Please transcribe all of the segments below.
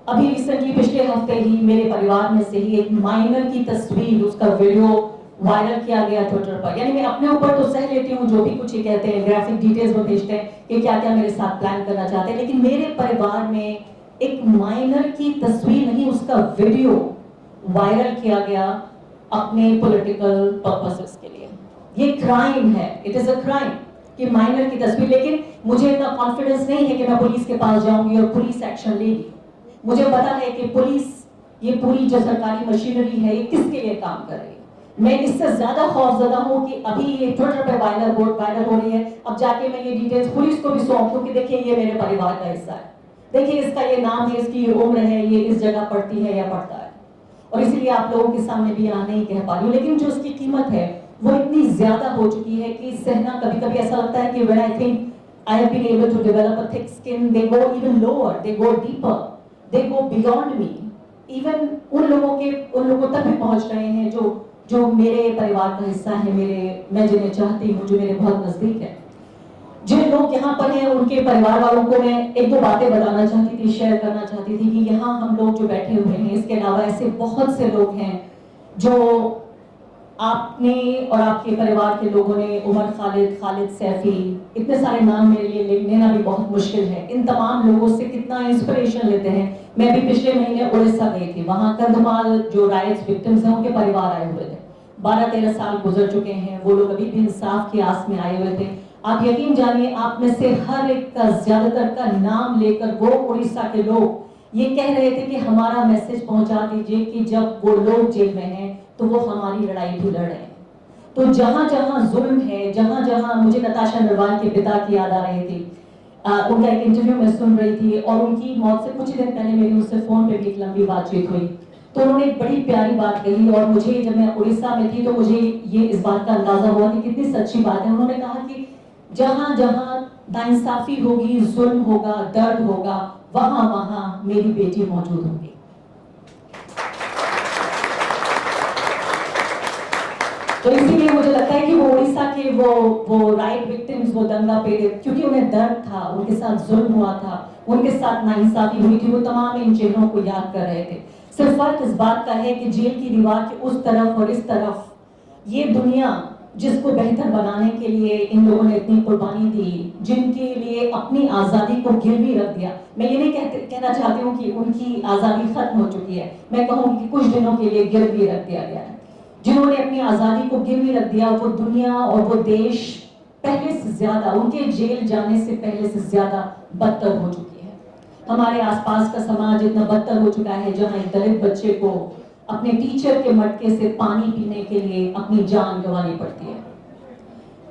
अभी रिसेंटली पिछले हफ्ते ही मेरे परिवार में से ही एक माइनर की तस्वीर, उसका वीडियो वायरल किया गया ट्विटर पर। यानी मैं अपने ऊपर तो सह लेती हूँ जो भी कुछ ये कहते हैं, ग्राफिक डिटेल्स वो भेजते हैं कि क्या क्या मेरे साथ प्लान करना चाहते हैं, लेकिन मेरे परिवार में एक माइनर की तस्वीर नहीं, उसका वीडियो वायरल किया गया अपने पॉलिटिकल पर्पसेस के लिए। ये क्राइम है, इट इज अ क्राइम कि माइनर की तस्वीर। लेकिन मुझे इतना कॉन्फिडेंस नहीं है कि मैं पुलिस के पास जाऊंगी और पुलिस एक्शन लेगी। मुझे पता है कि पुलिस, ये पूरी जो सरकारी मशीनरी है, ये किसके लिए काम कर रही है। मैं इससे ज्यादा खौफजदा हूं कि अभी ये ट्विटर पे वायरल हो रही है, अब जाके मैं ये डिटेल्स पुलिस को भी सौंप दूं कि देखिए ये मेरे परिवार का हिस्सा है, देखिए इसका ये नाम है, इसकी ये उम्र है, ये इस जगह पढ़ती है या पढ़ता है। और इसलिए आप लोगों के सामने भी यहाँ नहीं कह पा रही हूँ, लेकिन जो उसकी कीमत है वो इतनी ज्यादा हो चुकी है कि सहना, कभी कभी ऐसा लगता है कि when I think I have been able to develop a thick skin, they go even lower, they go deeper, they go beyond me, even उन लोगों तक भी पहुंच रहे हैं जो मेरे परिवार का हिस्सा है, मैं जिन्हें चाहती हूँ, जो मेरे बहुत नजदीक है। जिन लोग यहाँ पर हैं उनके परिवार वालों को मैं एक दो बातें बताना चाहती थी, शेयर करना चाहती थी कि यहाँ हम लोग जो बैठे हुए हैं, इसके अलावा ऐसे बहुत से लोग हैं जो आपने और आपके परिवार के लोगों ने, उमर खालिद, खालिद सैफी, इतने सारे नाम मेरे लिए लेना भी बहुत मुश्किल है। इन तमाम लोगों से कितना इंस्पिरेशन लेते हैं। मैं भी पिछले महीने उड़ीसा गई थी, वहां कंधमाल जो राइट्स विक्टिम्स हैं उनके परिवार आए हुए थे। 12-13 साल गुजर चुके हैं, वो लोग अभी भी इंसाफ की आस में आए हुए थे। आप यकीन जानिए, आप में से हर एक का, ज्यादातर का नाम लेकर वो उड़ीसा के लोग ये कह रहे थे कि हमारा मैसेज पहुंचा दीजिए कि जब वो लोग जेल में हैं तो वो हमारी लड़ाई भी लड़ रहे हैं। तो जहां जहां जुल्म है, जहां जहां, मुझे नताशा नरवाल के पिता की याद आ रही थी। उनका एक इंटरव्यू मैं सुन रही थी और उनकी मौत से कुछ दिन पहले मेरी उनसे फोन पे भी एक लंबी बातचीत हुई। तो उन्होंने एक बड़ी प्यारी बात कही और मुझे, जब मैं उड़ीसा में थी तो मुझे ये इस बात का अंदाजा हुआ कि कितनी सच्ची बात है। उन्होंने कहा कि जहां जहां नाइंसाफी होगी, जुल्म होगा, दर्द होगा, वहां वहां मेरी बेटी मौजूद होगी। तो इसीलिए मुझे लगता है कि वो उड़ीसा के वो राइट विक्टिम्स, वो दंगा पीड़ित, क्योंकि उन्हें दर्द था, उनके साथ जुल्म हुआ था, उनके साथ नाइंसाफी हुई थी, वो तमाम इन चेहरों को याद कर रहे थे। सिर्फ फर्क इस बात का है कि जेल की दीवार के उस तरफ और इस तरफ ये दुनिया जिसको बेहतर बनाने के लिए इन लोगों ने इतनी कुर्बानी दी, जिनके लिए अपनी आजादी को गिरवी रख दिया। मैं ये नहीं कहना चाहती हूँ कि उनकी आजादी खत्म हो चुकी है, मैं कहूँगी कि कुछ दिनों के लिए गिरवी रख दिया गया है। जिन्होंने अपनी आजादी को गिरवी रख दिया, वो दुनिया और वो देश पहले से ज्यादा, उनके जेल जाने से पहले से ज्यादा बदतर हो चुकी है। हमारे आसपास का समाज इतना बदतर हो चुका है, जहां एक दलित बच्चे को अपने टीचर के मटके से पानी पीने के लिए अपनी जान गंवानी पड़ती है।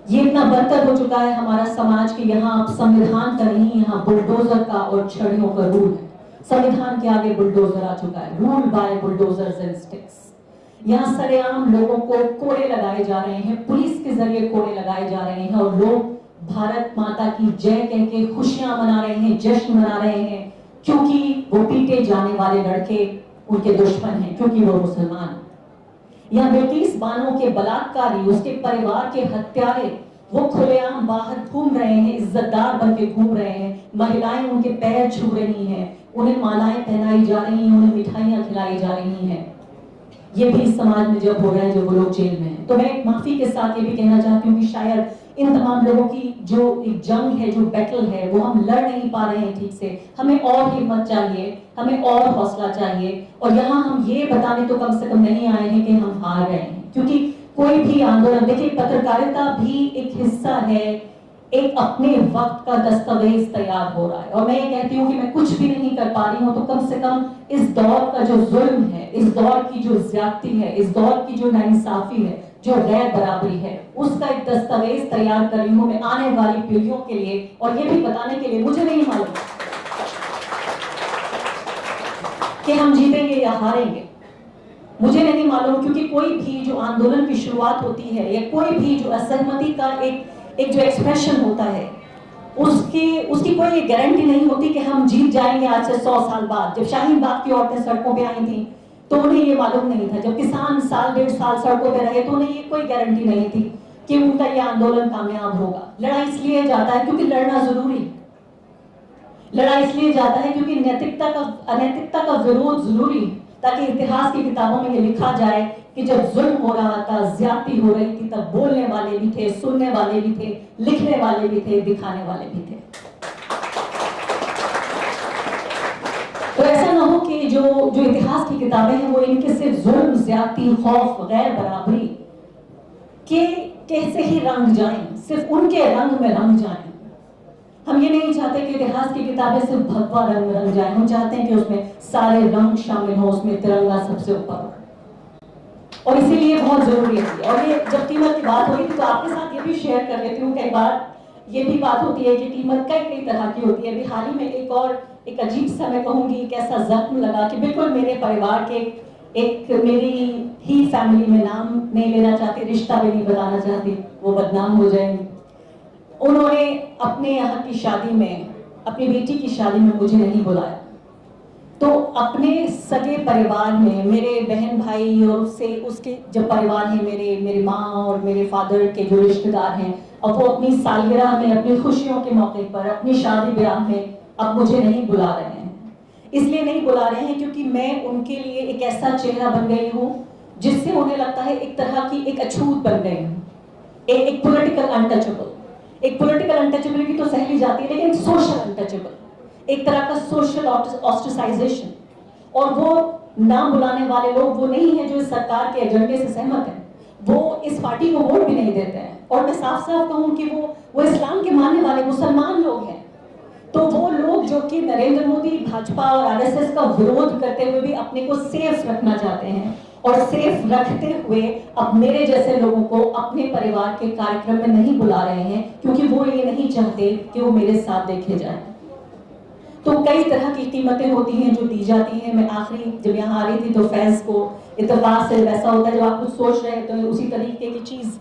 ये इतना बदतर हो चुका है हमारा समाज कि यहाँ अब संविधान का नहीं, यहाँ बुलडोजर का और छड़ियों का रूल है। संविधान के आगे बुलडोजर आ चुका है, rule by bulldozers and sticks. यहाँ सरेआम लोगों को कोड़े लगाए जा रहे हैं, पुलिस के जरिए कोड़े लगाए जा रहे हैं, और लोग भारत माता की जय कह के खुशियां मना रहे हैं, जश्न मना रहे हैं, क्योंकि वो पीटे जाने वाले लड़के उनके दुश्मन हैं, क्योंकि वो मुसलमान। यहाँ बेटीस बानों के बलात्कारी, उसके परिवार के हत्यारे, वो खुलेआम बाहर घूम रहे हैं, इज्जतदार बन के घूम रहे हैं। महिलाएं उनके पैर छू रही हैं, उन्हें मालाएं पहनाई जा रही हैं, उन्हें मिठाइयां खिलाई जा रही हैं। ये भी इस समाज में जब हो रहा है, जो वो लोग जेल में हैं। तो मैं माफी के साथ ये भी कहना चाहती हूँ कि शायद इन तमाम लोगों की जो एक जंग है, जो बैटल है, वो हम लड़ नहीं पा रहे हैं ठीक से। हमें और हिम्मत चाहिए, हमें और हौसला चाहिए। और यहाँ हम ये बताने तो कम से कम नहीं आए हैं कि हम हार गए हैं, क्योंकि कोई भी आंदोलन, देखिए पत्रकारिता भी एक हिस्सा है, एक अपने वक्त का दस्तावेज तैयार हो रहा है। और मैं ये कहती हूँ कि मैं कुछ भी नहीं कर पा रही हूँ, तो कम से कम इस दौर का जो जुल्म है, इस दौर की जो ज्यादती है, इस दौर की जो नाइंसाफी है, जो गैर बराबरी है, उसका एक दस्तावेज तैयार कर रही हूँ मैं आने वाली पीढ़ियों के लिए। और ये भी बताने के लिए, मुझे नहीं मालूम कि हम जीतेंगे या हारेंगे, मुझे नहीं मालूम, क्योंकि कोई भी जो आंदोलन की शुरुआत होती है, या कोई भी जो असहमति का एक जो एक्सप्रेशन होता है, उसकी कोई गारंटी नहीं होती कि हम जीत जाएंगे आज से 100 साल बाद। जब शाहीन बाग की औरतें सड़कों पे आई थी तो उन्हें ये मालूम नहीं था, जब किसान साल 1.5 साल सड़कों पे रहे तो उन्हें ये कोई गारंटी नहीं थी कि उनका ये आंदोलन कामयाब होगा। लड़ा इसलिए जाता है क्योंकि लड़ना जरूरी है, लड़ा इसलिए जाता है क्योंकि अनैतिकता का विरोध जरूरी है, ताकि इतिहास की किताबों में ये लिखा जाए कि जब जुल्म हो रहा था, ज्यादती हो रही थी, तब बोलने वाले भी थे, सुनने वाले भी थे, लिखने वाले भी थे, दिखाने वाले भी थे। तो ऐसा ना हो कि जो इतिहास की किताबें हैं वो इनके सिर्फ जुल्म, ज्यादती, खौफ, गैर बराबरी के कैसे ही रंग जाएं, सिर्फ उनके रंग में रंग जाएं। हम ये नहीं चाहते कि इतिहास की किताबें सिर्फ भगवा रंग में रंग जाएं, हम चाहते हैं कि उसमें सारे रंग शामिल हो, उसमें तिरंगा सबसे ऊपर हो, और इसीलिए बहुत जरूरी है। और ये जब कीमत की बात हो रही थी तो आपके साथ ये भी शेयर कर लेती हूँ, कई बार ये भी बात होती है कि कीमत कई तरह की होती है। अभी हाल ही में एक अजीब सा, मैं कहूँगी, एक ऐसा जख्म लगा कि बिल्कुल मेरे परिवार के एक मेरी ही फैमिली में, नाम नहीं लेना चाहती, रिश्ता भी नहीं बताना चाहती, वो बदनाम हो जाएंगे। उन्होंने अपने यहाँ की शादी में, अपनी बेटी की शादी में मुझे नहीं बुलाया। तो अपने सगे परिवार में मेरे बहन भाई और उसके जब परिवार है, मेरी माँ और मेरे फादर के जो रिश्तेदार हैं, अब वो अपनी सालगिरह में, अपनी खुशियों के मौके पर, अपनी शादी ब्याह में अब मुझे नहीं बुला रहे हैं। इसलिए नहीं बुला रहे हैं क्योंकि मैं उनके लिए एक ऐसा चेहरा बन गई हूँ जिससे उन्हें लगता है एक तरह की एक अछूत बन गई हूँ, एक पॉलिटिकल अनटचेबल। एक पॉलिटिकल अनटचेबिलिटी तो सह ली जाती है, लेकिन सोशल अनटचेबल, एक तरह का सोशल ऑस्ट्रेसाइजेशन। और वो नाम बुलाने वाले लोग वो नहीं है जो इस सरकार के एजेंडे से सहमत हैं, वो इस पार्टी को वोट भी नहीं देते हैं। और मैं साफ साफ कहूं कि वो इस्लाम के मानने वाले मुसलमान लोग हैं। तो वो लोग जो कि नरेंद्र मोदी, भाजपा और आरएसएस का विरोध करते हुए भी अपने को सेफ रखना चाहते हैं, और सेफ रखते हुए अब मेरे जैसे लोगों को अपने परिवार के कार्यक्रम में नहीं बुला रहे हैं, क्योंकि वो ये नहीं चाहते कि वो मेरे साथ देखे जाएं। तो कई तरह की कीमतें होती हैं जो दी जाती हैं। मैं आखिरी जब यहाँ आ रही थी तो फैज को इत्तेफाक से वैसा होता है, जब आप कुछ सोच रहे हैं तो उसी तरीके की चीज़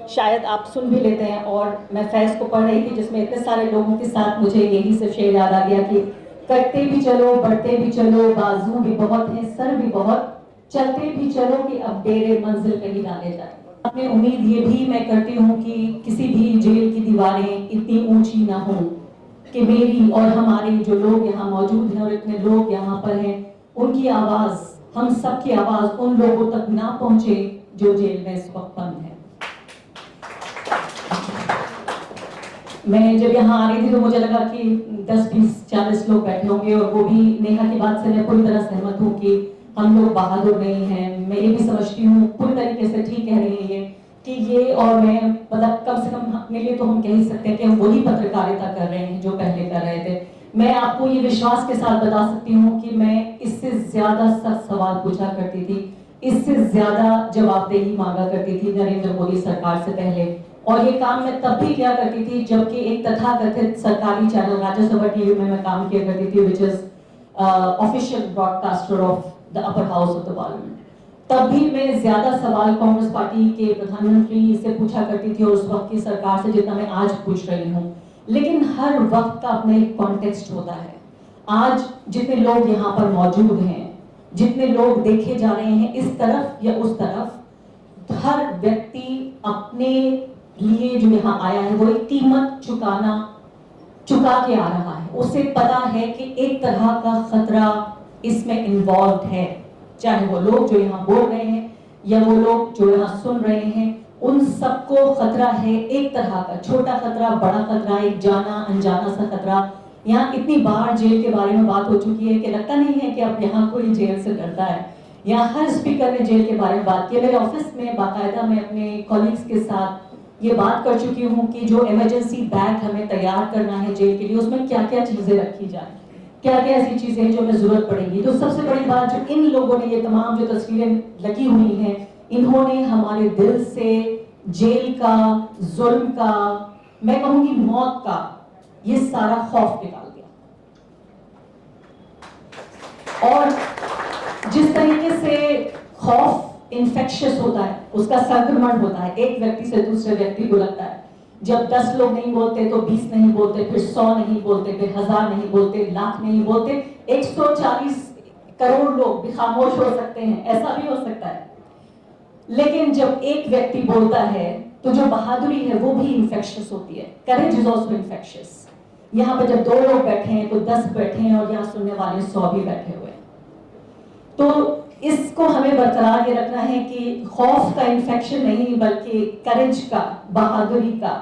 शायद आप सुन भी लेते हैं। और मैं फैज को पढ़ रही थी जिसमें इतने सारे लोगों के साथ मुझे यही से शेर याद आ गया कि करते भी चलो, बढ़ते भी चलो, बाजू भी बहुत हैं, सर भी बहुत, चलते भी चलो कि अब डेरे मंजिल कहीं डाले जाए। अपनी उम्मीद ये भी मैं करती हूँ कि किसी भी जेल की दीवारें इतनी ऊंची ना हो कि मेरी और हमारे जो लोग यहाँ मौजूद हैं और इतने लोग यहाँ पर हैं, उनकी आवाज, हम सबकी आवाज उन लोगों तक ना पहुंचे जो जेल में इस वक्त बंद है। मैं जब यहाँ आ रही थी तो मुझे लगा कि 10, 20, 40 लोग बैठे होंगे, और वो भी नेहा की बात से मैं पूरी तरह सहमत हूँ कि हम लोग बहादुर नहीं हैं। मैं ये भी समझती हूँ, पूरी तरीके से ठीक कह रही है ये कि ये, और मैं मतलब कम से कम अपने लिए तो हम कह ही सकते हैं कि हम वही पत्रकारिता कर रहे हैं जो पहले कर रहे थे। मैं आपको ये विश्वास के साथ बता सकती हूँ कि मैं इससे ज्यादा सख्त सवाल पूछा करती थी, इससे ज्यादा जवाबदेही मांगा करती थी नरेंद्र मोदी सरकार से पहले। और ये काम मैं तब भी किया करती थी जबकि एक तथाकथित सरकारी चैनल राज्यसभा टीवी में मैं काम किया करती थी, which is official broadcaster of the upper house of the parliament. तब भी मैं ज्यादा सवाल कांग्रेस पार्टी के प्रधानमंत्री से पूछा करती थी और उस वक्त की सरकार से जितना मैं आज पूछ रही हूँ। लेकिन हर वक्त का अपना एक कॉन्टेक्स्ट होता है। आज जितने लोग यहाँ पर मौजूद हैं, जितने लोग देखे जा रहे हैं इस तरफ या उस तरफ, हर व्यक्ति अपने लिए जो यहाँ आया है वो एक कीमत चुका के आ रहा है। उसे पता है कि एक तरह का खतरा इसमें इन्वॉल्व है, चाहे वो लोग जो यहाँ बोल रहे हैं या वो लोग जो यहाँ सुन रहे हैं, उन सबको खतरा है। एक तरह का छोटा खतरा, बड़ा खतरा, एक जाना अनजाना सा खतरा। यहाँ इतनी बार जेल के बारे में बात हो चुकी है कि लगता नहीं है कि अब यहाँ कोई जेल से डरता है। यहाँ हर स्पीकर ने जेल के बारे में बात की। मेरे ऑफिस में बाकायदा मैं अपने कॉलीग्स के साथ ये बात कर चुकी हूँ कि जो इमरजेंसी बैग हमें तैयार करना है जेल के लिए, उसमें क्या क्या चीजें रखी जाए, क्या क्या ऐसी चीजें हैं जो हमें जरूरत पड़ेगी। तो सबसे बड़ी बात, जो इन लोगों ने ये तमाम जो तस्वीरें लगी हुई हैं, इन्होंने हमारे दिल से जेल का, जुल्म का, मैं कहूंगी मौत का, ये सारा खौफ निकाल दिया। और जिस तरीके से खौफ इन्फेक्शियस होता है, उसका संक्रमण होता है, एक व्यक्ति से दूसरे व्यक्ति को लगता है। जब 10 लोग नहीं बोलते तो 20 नहीं बोलते, फिर 100 नहीं बोलते, फिर 1000 नहीं बोलते, लाख नहीं बोलते, 140 करोड़ लोग भी खामोश हो सकते हैं, ऐसा भी हो सकता है। लेकिन जब एक व्यक्ति बोलता है तो जो बहादुरी है वो भी इन्फेक्शियस होती है। Courage is also infectious. यहाँ पर जब 2 लोग बैठे हैं तो 10 बैठे हैं और यहाँ सुनने वाले 100 भी बैठे हुए हैं। तो इसको हमें बरकरार ये रखना है कि खौफ का इन्फेक्शन नहीं बल्कि करेज का, बहादुरी का,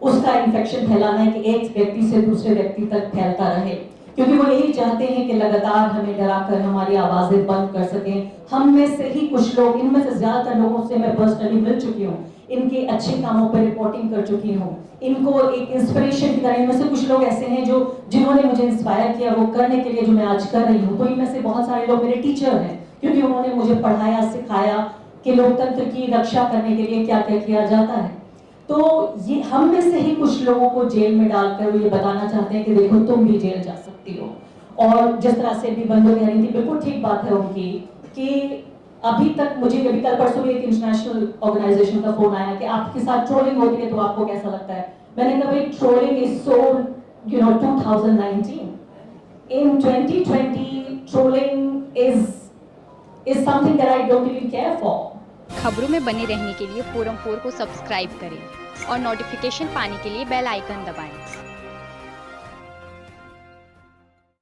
उसका इन्फेक्शन फैलाना है कि एक व्यक्ति से दूसरे व्यक्ति तक फैलता रहे, क्योंकि वो यही चाहते हैं कि लगातार हमें डराकर हमारी आवाजें बंद कर सकें। हम में से ही कुछ लोग, इनमें से ज्यादातर लोगों से मैं पर्सनली मिल चुकी हूँ, इनके अच्छे कामों पर रिपोर्टिंग कर चुकी हूँ, इनको एक इंस्पिरेशन की तरह, इनमें से कुछ लोग ऐसे हैं जो जिन्होंने मुझे इंस्पायर किया वो करने के लिए जो मैं आज कर रही हूँ। तो इनमें से बहुत सारे लोग मेरे टीचर हैं, क्योंकि उन्होंने मुझे पढ़ाया, सिखाया कि लोकतंत्र की रक्षा करने के लिए क्या क्या किया जाता है। तो ये हम में से ही कुछ लोगों को जेल में डालकर वो ये बताना चाहते हैं कि देखो तुम भी जेल जा सकती हो। और जिस तरह से भी बंदो कह रही थी, बिल्कुल ठीक बात है उनकी, कि अभी तक मुझे कभी कल परसों भी एक इंटरनेशनल ऑर्गेनाइजेशन का फोन आया कि आपके साथ ट्रोलिंग होती है तो आपको कैसा लगता है। मैंने कहा भाई trolling is so 2019 in 2020 trolling is something that I don't even care for। खबरों में बने रहने के लिए फोरम 4 को सब्सक्राइब करें और नोटिफिकेशन पाने के लिए बेल आइकन दबाएं।